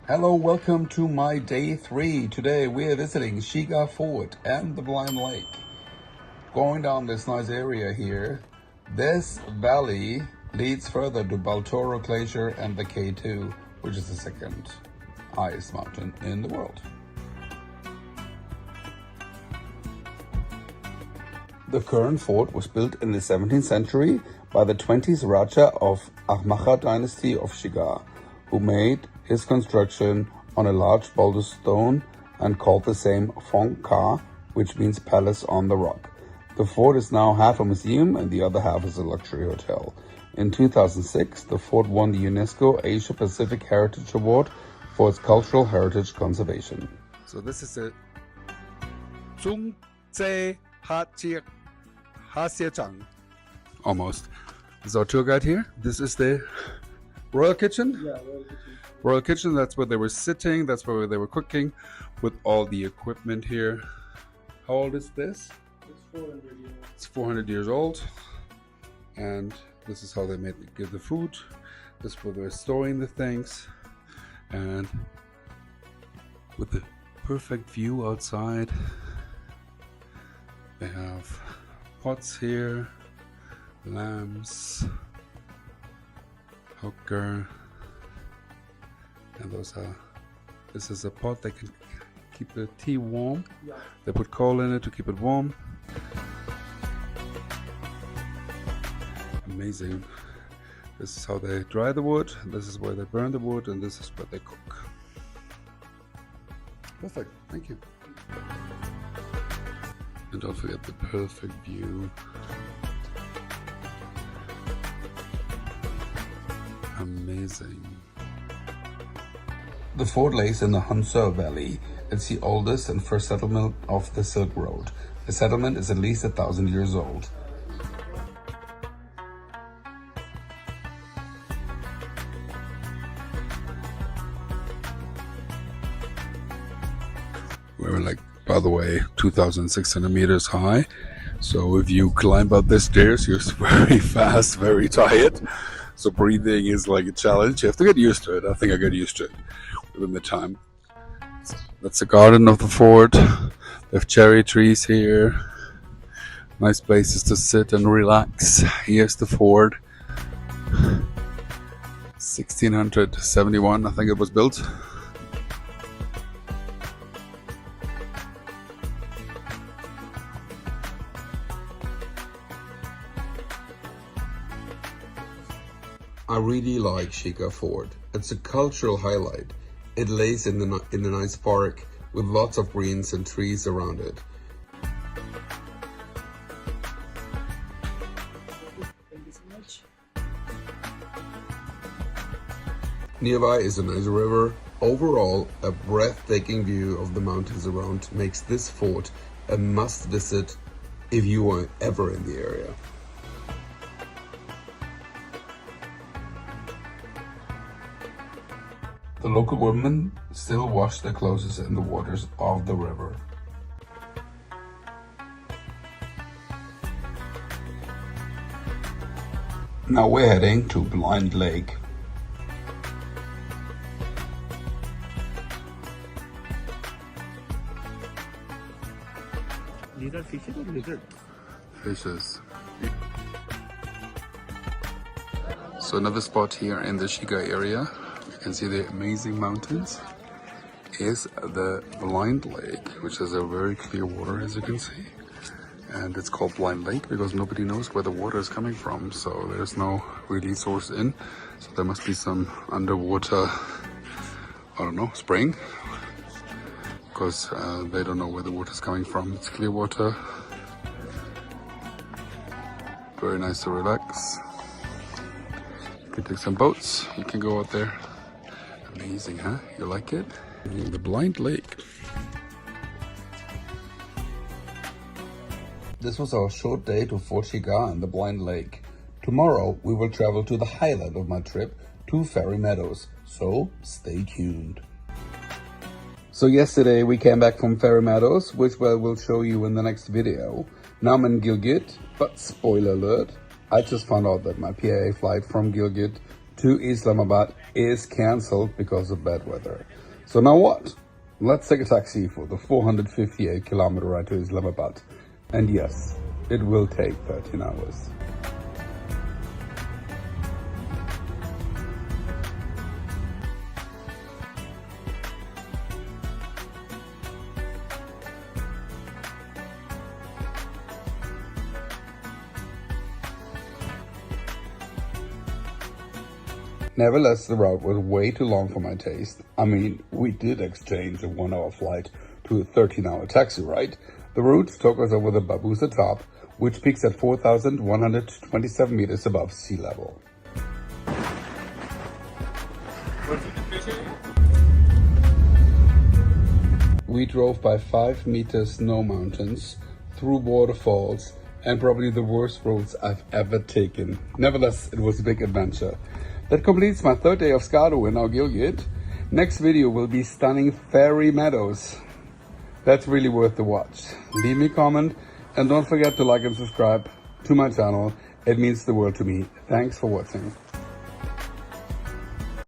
Hello, welcome to my day 3. Today we are visiting Shigar Fort and the Blind Lake. Going down this nice area here, this valley leads further to Baltoro Glacier and the K2, which is the second highest mountain in the world. The current fort was built in the 17th century by the 20th Raja of Ahmad dynasty of Shigar, who made his construction on a large boulder stone and called the same Phong Ka, which means palace on the rock. The fort is now half a museum and the other half is a luxury hotel. In 2006, the fort won the UNESCO Asia Pacific Heritage Award for its cultural heritage conservation. So this is a almost. This is our tour guide here. This is the royal kitchen. Yeah, royal kitchen. Royal kitchen, that's where they were sitting, that's where they were cooking with all the equipment here. How old is this? It's 400 years old. It's 400 years old. And this is how they give the food. This is where they're storing the things. And with the perfect view outside, they have pots here, lamps, hooker, and this is a pot that can keep the tea warm. Yeah. They put coal in it to keep it warm. Amazing. This is how they dry the wood, this is where they burn the wood, and this is where they cook. Perfect, thank you. And don't forget the perfect view. Amazing. The fort lays in the Hunsa Valley. It's the oldest and first settlement of the Silk Road. The settlement is at least 1,000 years old. We're like, by the way, 2,600 meters high. So if you climb up the stairs, you're very fast, very tired. So breathing is like a challenge. You have to get used to it. I think I got used to it within the time. That's the garden of the fort. They have cherry trees here. Nice places to sit and relax. Here's the fort. 1671, I think it was built. I really like Shigar Fort. It's a cultural highlight. It lays in a nice park with lots of greens and trees around it. Thank you so much. Nearby is a nice river. Overall, a breathtaking view of the mountains around makes this fort a must visit if you are ever in the area. The local women still wash their clothes in the waters of the river. Now we're heading to Blind Lake. These are fishes or lizards? Fishes. So another spot here in the Shigar area. You can see the amazing mountains is the Blind Lake, which has a very clear water, as you can see. And it's called Blind Lake because nobody knows where the water is coming from, so there's no really source in. So there must be some underwater, I don't know, spring, because they don't know where the water is coming from. It's clear water. Very nice to relax. You can take some boats, you can go out there. Amazing, huh? You like it? The Blind Lake. This was our short day to Fort Shigar and the Blind Lake. Tomorrow we will travel to the highlight of my trip, to Fairy Meadows, so stay tuned. So yesterday we came back from Fairy Meadows, which I will show you in the next video. Now I'm in Gilgit, but spoiler alert, I just found out that my PIA flight from Gilgit to Islamabad is cancelled because of bad weather. So now what? Let's take a taxi for the 458-kilometer ride to Islamabad. And yes, it will take 13 hours. Nevertheless, the route was way too long for my taste. I mean, we did exchange a 1-hour flight to a 13-hour taxi ride. The route took us over the Babusa Top, which peaks at 4,127 meters above sea level. We drove by 5-meter snow mountains, through waterfalls, and probably the worst roads I've ever taken. Nevertheless, it was a big adventure. That completes my third day of Skardu in our Gilgit. Next video will be stunning fairy meadows. That's really worth the watch. Leave me a comment and don't forget to like and subscribe to my channel. It means the world to me. Thanks for watching.